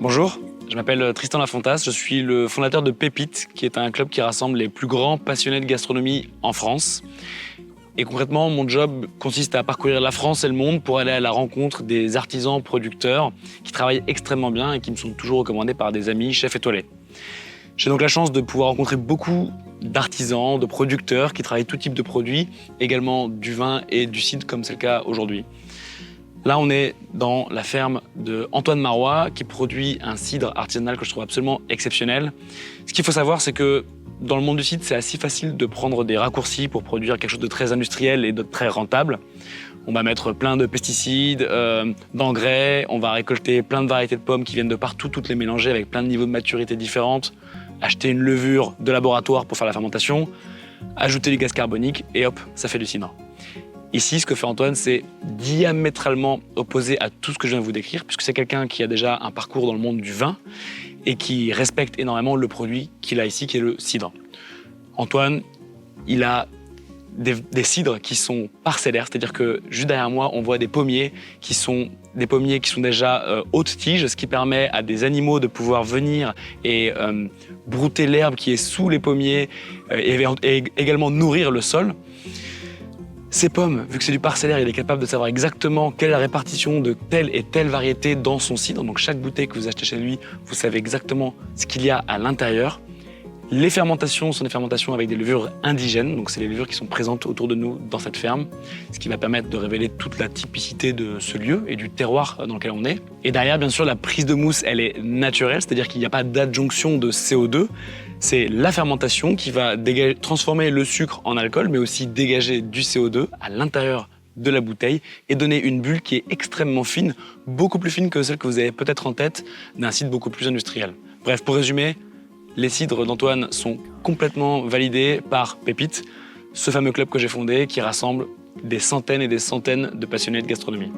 Bonjour, je m'appelle Tristan Lafontas, je suis le fondateur de Pépite, qui est un club qui rassemble les plus grands passionnés de gastronomie en France. Et concrètement, mon job consiste à parcourir la France et le monde pour aller à la rencontre des artisans producteurs qui travaillent extrêmement bien et qui me sont toujours recommandés par des amis chefs étoilés. J'ai donc la chance de pouvoir rencontrer beaucoup d'artisans, de producteurs qui travaillent tout type de produits, également du vin et du cidre comme c'est le cas aujourd'hui. Là, on est dans la ferme de Antoine Marois qui produit un cidre artisanal que je trouve absolument exceptionnel. Ce qu'il faut savoir, c'est que dans le monde du cidre, c'est assez facile de prendre des raccourcis pour produire quelque chose de très industriel et de très rentable. On va mettre plein de pesticides, d'engrais, on va récolter plein de variétés de pommes qui viennent de partout, toutes les mélanger avec plein de niveaux de maturité différentes, acheter une levure de laboratoire pour faire la fermentation, ajouter du gaz carbonique et hop, ça fait du cidre. Ici, ce que fait Antoine, c'est diamétralement opposé à tout ce que je viens de vous décrire, puisque c'est quelqu'un qui a déjà un parcours dans le monde du vin et qui respecte énormément le produit qu'il a ici, qui est le cidre. Antoine, il a des cidres qui sont parcellaires, c'est-à-dire que juste derrière moi, on voit des pommiers qui sont déjà haute tige, ce qui permet à des animaux de pouvoir venir et brouter l'herbe qui est sous les pommiers et également nourrir le sol. Ces pommes, vu que c'est du parcellaire, il est capable de savoir exactement quelle est la répartition de telle et telle variété dans son cidre. Donc chaque bouteille que vous achetez chez lui, vous savez exactement ce qu'il y a à l'intérieur. Les fermentations sont des fermentations avec des levures indigènes, donc c'est les levures qui sont présentes autour de nous dans cette ferme, ce qui va permettre de révéler toute la typicité de ce lieu et du terroir dans lequel on est. Et derrière, bien sûr, la prise de mousse, elle est naturelle, c'est-à-dire qu'il n'y a pas d'adjonction de CO2. C'est la fermentation qui va transformer le sucre en alcool, mais aussi dégager du CO2 à l'intérieur de la bouteille et donner une bulle qui est extrêmement fine, beaucoup plus fine que celle que vous avez peut-être en tête d'un cidre beaucoup plus industriel. Bref, pour résumer, les cidres d'Antoine sont complètement validés par Pépite, ce fameux club que j'ai fondé qui rassemble des centaines et des centaines de passionnés de gastronomie.